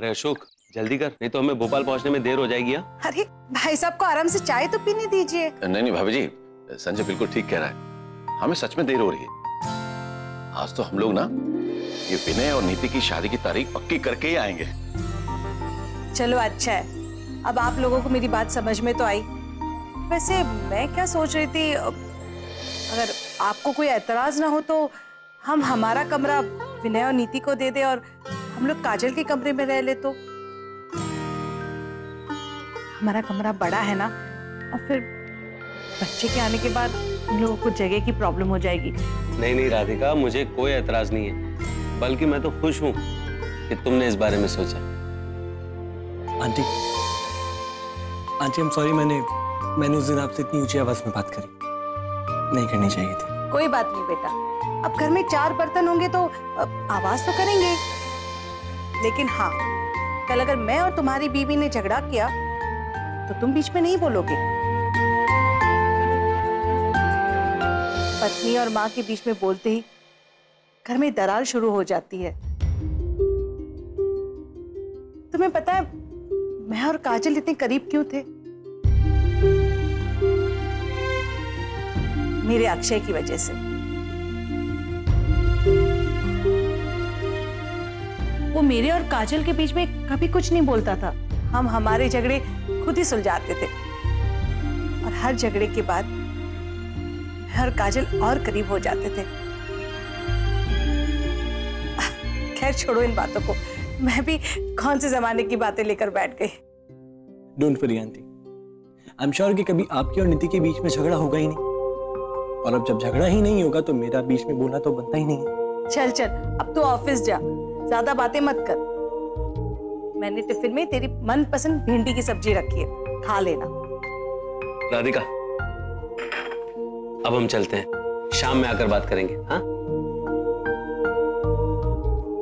अरे अशोक जल्दी कर, नहीं तो हमें भोपाल पहुंचने में देर हो जाएगी। अरे भाई साहब को आराम से चाय तो पीने दीजिए। नहीं नहीं भाभी जी, संजय बिल्कुल ठीक कह रहा है, हमें सच में देर हो रही है। आज तो हम लोग ना ये विनय और नीति की शादी की तारीख पक्की करके ही आएंगे। चलो अच्छा है, अब आप लोगों को मेरी बात समझ में तो आई। वैसे मैं क्या सोच रही थी, अगर आपको कोई एतराज ना हो तो हम हमारा कमरा विनय और नीति को दे दे और हम लोग काजल के कमरे में रह ले। तो हमारा कमरा बड़ा है ना, और फिर बच्चे के आने के बाद हम लोगों को जगह की प्रॉब्लम हो जाएगी। नहीं नहीं राधिका, मुझे कोई एतराज नहीं है, बल्कि मैं तो खुश हूँ कि तुमने इस बारे में सोचा। आंटी आई एम सॉरी, मैंने उस दिन आपसे इतनी ऊंची आवाज में बात करी, नहीं करनी चाहिए थी। कोई बात नहीं बेटा, अब घर में 4 बर्तन होंगे तो आवाज तो करेंगे, लेकिन हाँ, कल अगर मैं और तुम्हारी बीवी ने झगड़ा किया तो तुम बीच में नहीं बोलोगे। पत्नी और माँ के बीच में बोलते ही घर में दरार शुरू हो जाती है। तुम्हें पता है मैं और काजल इतने करीब क्यों थे? मेरे अक्षय की वजह से। वो मेरे और काजल के बीच में कभी कुछ नहीं बोलता था, हम हमारे झगड़े खुद ही सुलझाते थे, और हर झगड़े के बाद मैं और काजल और करीब हो जाते थे। खैर छोड़ो इन बातों को, मैं भी कौन से जमाने की बातें लेकर बैठ गई। Don't worry aunty, I am sure कि कभी आपकी और नीति के बीच में झगड़ा होगा ही नहीं, और अब जब झगड़ा ही नहीं होगा तो मेरा बीच में बोलना तो बनता ही नहीं है। चल चल अब तो ऑफिस जा, ज्यादा बातें मत कर। मैंने टिफिन में तेरी मनपसंद भिंडी की सब्जी रखी है, खा लेना। राधिका अब हम चलते हैं, शाम में आकर बात करेंगे। हाँ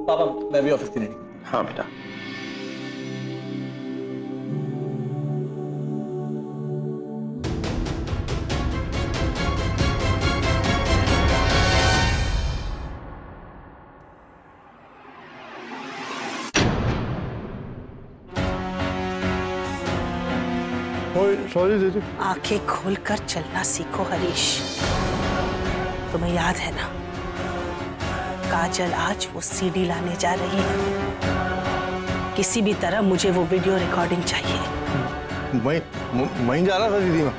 पापा, मैं भी ऑफिस की रेडी। हाँ बेटा। सॉरी दीदी। आंखें खोलकर चलना सीखो हरीश। तुम्हें याद है ना, काजल आज वो सीडी लाने जा रही है। किसी भी तरह मुझे वो वीडियो रिकॉर्डिंग चाहिए। मैं जा रहा था दीदी। मैं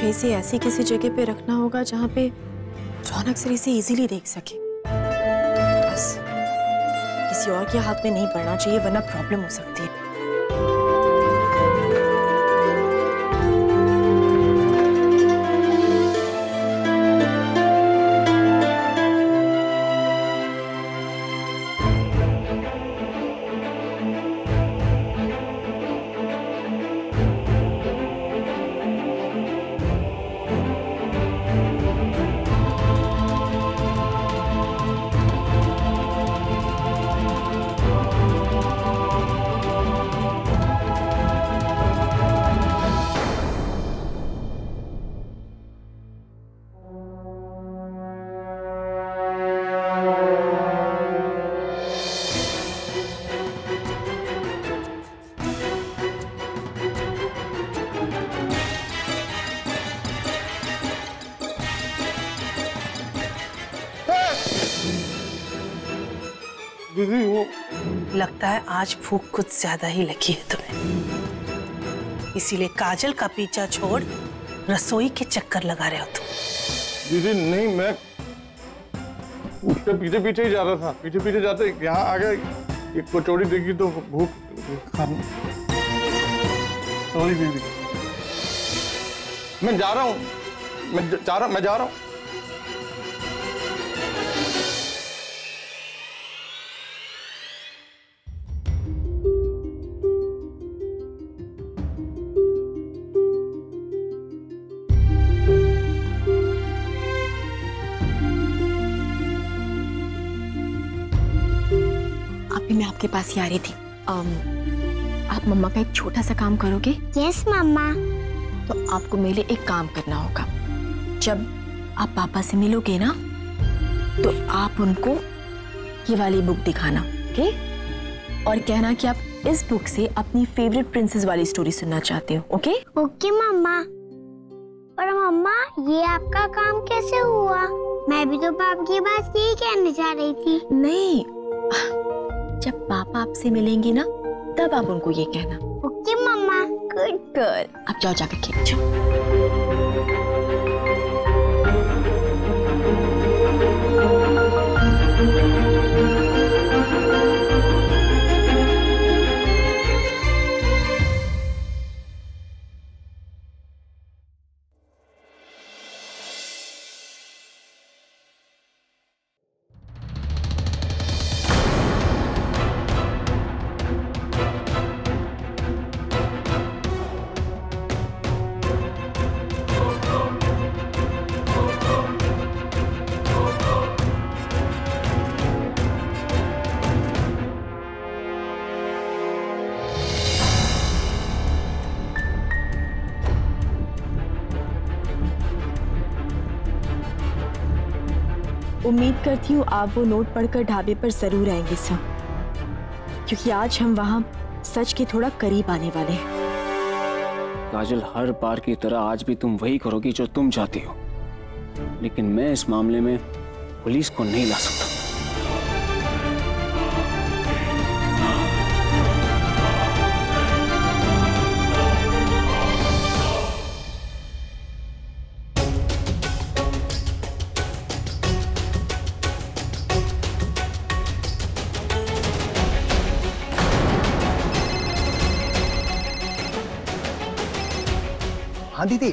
इसे ऐसी किसी जगह पे रखना होगा जहां पे रौनक सर इसे इजीली देख सके। बस किसी और के हाथ में नहीं पड़ना चाहिए, वरना प्रॉब्लम हो सकती है। दीदी वो लगता है आज भूख कुछ ज्यादा ही लगी है तुम्हें, इसीलिए काजल का पीछा छोड़ रसोई के चक्कर लगा रहे हो तुम। दीदी नहीं, मैं उसके पीछे पीछे ही जा रहा था। पीछे पीछे जाते यहाँ आ गया, एक कचौड़ी देखी तो भूख खाना। सॉरी दीदी, मैं जा रहा हूँ, मैं जा रहा हूँ। मैं आपके पास ही आ रही थी। आप मम्मा का एक छोटा सा काम करोगे? यस मम्मा। तो आपको मेरे लिए एक काम करना होगा। जब आप पापा से मिलोगे ना, तो आप उनको ये वाली बुक दिखाना, ओके? और कहना कि आप इस बुक से अपनी फेवरेट प्रिंसेस वाली स्टोरी सुनना चाहते हो, ओके? ओके मम्मा। पर मम्मा, ये आपका काम कैसे हुआ? मैं भी तो पापा की बात यही कहने जा रही थी। नहीं, जब पापा आपसे मिलेंगे ना, तब आप उनको ये कहना। Okay mamma. Good girl. अब जाओ जाकर खेल जाओ। उम्मीद करती हूँ आप वो नोट पढ़कर ढाबे पर जरूर आएंगे सर, क्योंकि आज हम वहाँ सच के थोड़ा करीब आने वाले हैं। काजल, हर बार की तरह आज भी तुम वही करोगी जो तुम चाहती हो, लेकिन मैं इस मामले में पुलिस को नहीं ला सकता। हाँ दीदी।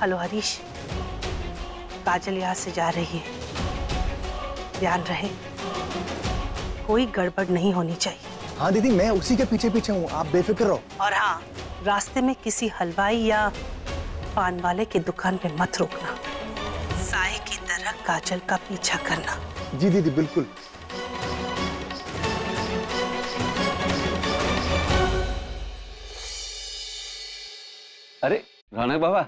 हेलो हरीश, काजल यहाँ से जा रही है, ध्यान रहे, कोई गड़बड़ नहीं होनी चाहिए। हाँ दीदी, मैं उसी के पीछे पीछे हूँ, आप बेफिक्र रहो। और हाँ, रास्ते में किसी हलवाई या पान वाले की दुकान पे मत रुकना, साए की तरह काजल का पीछा करना। जी दीदी, बिल्कुल। अरे रौनक बाबा,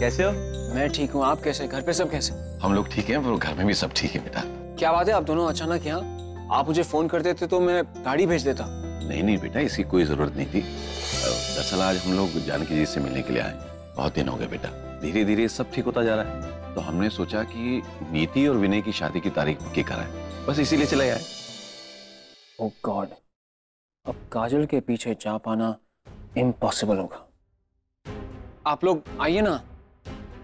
कैसे हो? मैं ठीक हूँ, आप कैसे? घर पे सब कैसे? हम लोग ठीक हैं, और घर में भी सब ठीक है बेटा। क्या बात है, आप दोनों अचानक यहाँ? आप मुझे फोन कर देते तो मैं गाड़ी भेज देता। नहीं नहीं बेटा, इसकी कोई जरूरत नहीं थी। दरअसल आज हम लोग जानकी जी से मिलने के लिए आए, बहुत दिन हो गए बेटा। धीरे धीरे सब ठीक होता जा रहा है, तो हमने सोचा कि नीति और विनय की शादी की तारीख पक्की कराएं, बस इसीलिए चले आए। ओह गॉड, अब काजल के पीछे जा पाना इम्पॉसिबल होगा। आप लोग आइए ना,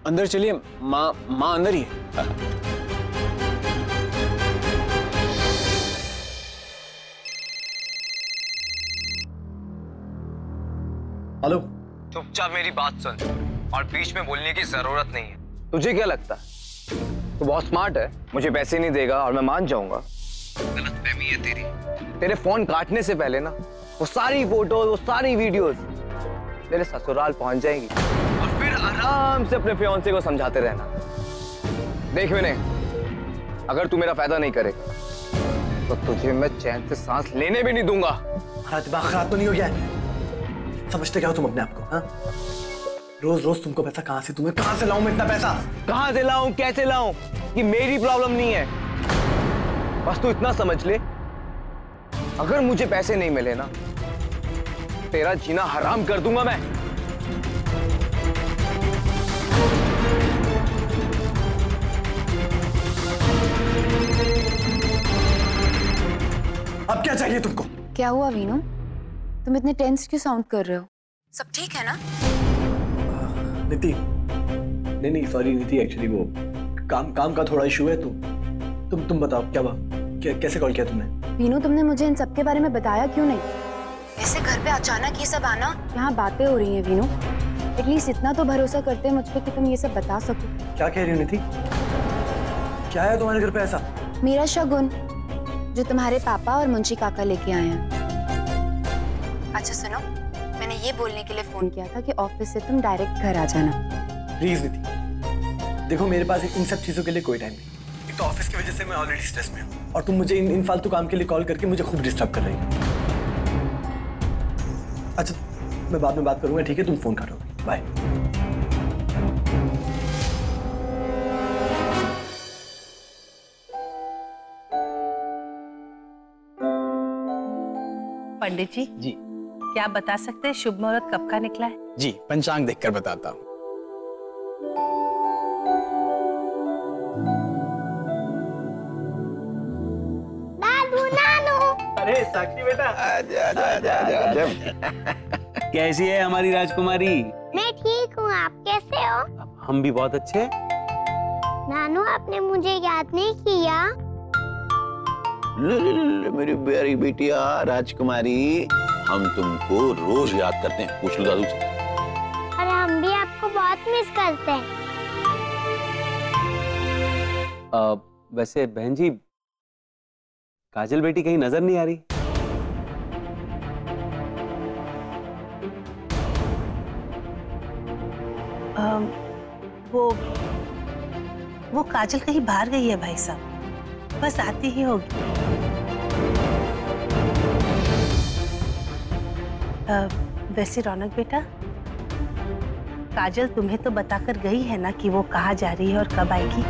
अंदर चलिए, माँ अंदर ही है। हेलो। चुपचाप मेरी बात सुन, और बीच में बोलने की जरूरत नहीं है। तुझे क्या लगता है तू बहुत स्मार्ट है, मुझे पैसे नहीं देगा और मैं मान जाऊंगा? गलतफहमी है तेरी। तेरे फोन काटने से पहले ना वो सारी फोटोज, वो सारी वीडियोस तेरे ससुराल पहुंच जाएंगी, और फिर आराम से अपने फियांसे को समझाते रहना। देख विनय, अगर तू मेरा फायदा नहीं करेगा तो तुझे मैं चैन से सांस लेने भी नहीं दूंगा। हाँ, दिमाग खराब तो नहीं हो गया? समझते क्या हो तुम अपने आप को? हाँ, रोज रोज तुमको पैसा कहाँ से, तुम्हें कहाँ से लाऊं मैं इतना पैसा? कहाँ से लाऊं, कैसे लाऊं, ये मेरी प्रॉब्लम नहीं है। बस तू इतना समझ ले, अगर मुझे पैसे नहीं मिले ना, तेरा जीना हराम कर दूंगा मैं। अब क्या चाहिए तुमको? क्या हुआ वीनू, तुम इतने टेंस क्यों साउंड कर रहे हो? सब ठीक है ना? नीति, नहीं सॉरी नीति, एक्चुअली वो काम का थोड़ा इशू है। तुम बताओ क्या हुआ, कैसे कॉल किया तुमने? वीनू, तुमने मुझे इन सब के बारे में बताया क्यों नहीं? ऐसे घर पे अचानक ये सब आना, यहाँ बातें हो रही हैं वीनू, एटलीस्ट इतना तो भरोसा करते हैं मुझ पे कि तुम ये सब बता सको। क्या कह रही हो नीति? क्या है तुम्हारे घर पे ऐसा? मेरा शगुन जो तुम्हारे पापा और मुंशी काका लेके आए हैं। अच्छा सुनो, मैंने ये बोलने के लिए फोन किया था कि ऑफिस से तुम डायरेक्ट घर आ जाना। प्लीज नीति, देखो मेरे पास इन सब चीजों के लिए कोई टाइम नहीं। एक तो ऑफिस की वजह से मैं ऑलरेडी स्ट्रेस में हूँ, और तुम मुझे इन फालतू काम के लिए कॉल करके मुझे खूब डिस्टर्ब कर रही हो। अच्छा मैं बाद में बात करूंगा, ठीक है? तुम फोन काटो। बाय। पंडित जी जी क्या आप बता सकते हैं शुभ मुहूर्त कब का निकला है? जी, पंचांग देखकर बताता हूँ। दादू नानू। अरे साक्षी बेटा, आजा। कैसी है हमारी राजकुमारी? मैं ठीक हूँ, आप कैसे हो? हम भी बहुत अच्छे हैं। नानू आपने मुझे याद नहीं किया? मेरी प्यारी बिटिया राजकुमारी, हम तुमको रोज याद करते हैं। पूछ लो दादू से। और हम भी आपको बहुत मिस करते हैं। वैसे बहन जी, काजल बेटी कहीं नजर नहीं आ रही? वो काजल कहीं बाहर गई है भाई साहब, बस आती ही होगी। वैसे रौनक बेटा, काजल तुम्हें तो बताकर गई है ना कि वो कहाँ जा रही है और कब आएगी?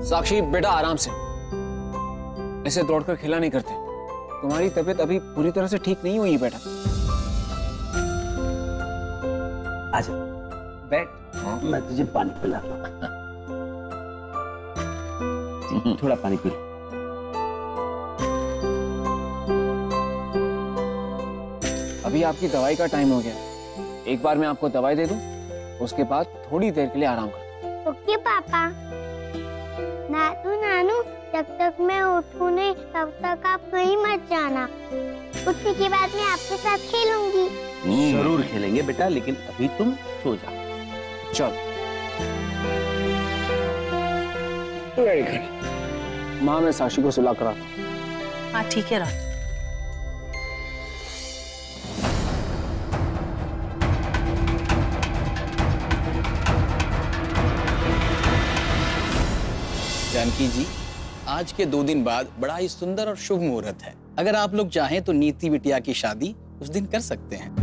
साक्षी बेटा आराम से, ऐसे दौड़कर खेला नहीं करते। तुम्हारी तबीयत अभी पूरी तरह से ठीक नहीं हुई है बेटा। आजा बैठ, मैं तुझे पानी पिलाता हूँ। थोड़ा पानी पी ले। अभी आपकी दवाई का टाइम हो गया, एक बार मैं आपको दवाई दे दूं, उसके बाद थोड़ी देर के लिए आराम कर। ओके पापा। नानू, जब तक मैं उठूं नहीं तब तक आप कहीं मत जाना। उठने के बाद मैं आपके साथ खेलूंगी। जरूर खेलेंगे बेटा, लेकिन अभी तुम सो जाओ। चल। Very good. माँ, मैं साक्षी को सुला कर आता हूँ। हाँ ठीक है रौनक। जानकी जी, आज के 2 दिन बाद बड़ा ही सुंदर और शुभ मुहूर्त है। अगर आप लोग चाहें तो नीति बिटिया की शादी उस दिन कर सकते हैं।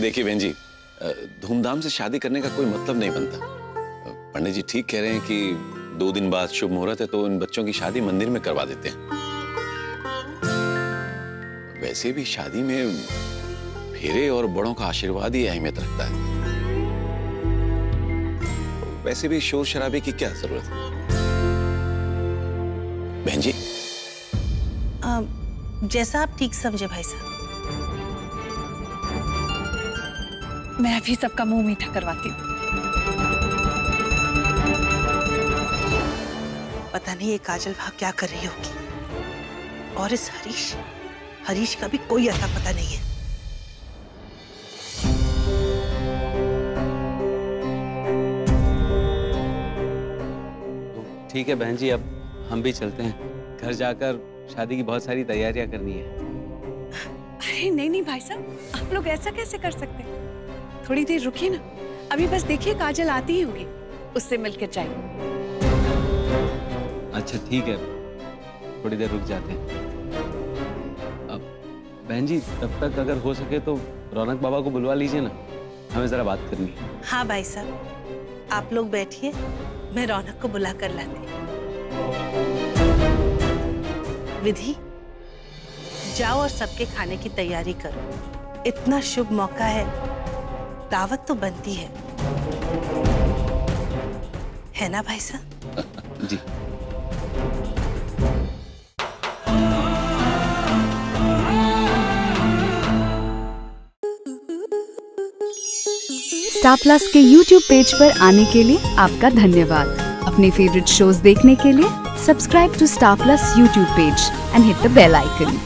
देखिए बहन जी, धूमधाम से शादी करने का कोई मतलब नहीं बनता। पंडित जी ठीक कह रहे हैं कि 2 दिन बाद शुभ मुहूर्त है, तो इन बच्चों की शादी मंदिर में करवा देते हैं। वैसे भी शादी में फेरे और बड़ों का आशीर्वाद ही अहमियत रखता है। वैसे भी शोर शराबे की क्या जरूरत है? बहन जी, जैसा आप ठीक समझे भाई साहब। मैं अभी सबका मुंह मीठा करवाती हूँ। पता नहीं ये काजल वहां क्या कर रही होगी, और इस हरीश का भी कोई अता पता नहीं है। तो ठीक है बहन जी, अब हम भी चलते हैं। घर जाकर शादी की बहुत सारी तैयारियां करनी है। अरे नहीं भाई साहब, आप लोग ऐसा कैसे कर सकते हैं? थोड़ी देर रुकिए ना, अभी बस देखिए काजल आती ही होगी, उससे मिलकर जाएंगे। अच्छा ठीक है, थोड़ी देर रुक जाते हैं। अब बहन जी, तब तक अगर हो सके तो रौनक बाबा को बुलवा लीजिए ना, हमें जरा बात करनी है। हाँ भाई साहब, आप लोग बैठिए, मैं रौनक को बुला कर लाती हूँ। विधि, जाओ और सबके खाने की तैयारी करो। इतना शुभ मौका है, दावत तो बनती है ना भाई साहब? जी। स्टार प्लस के YouTube पेज पर आने के लिए आपका धन्यवाद। अपने फेवरेट शोज देखने के लिए subscribe to Star Plus YouTube page and hit the bell icon.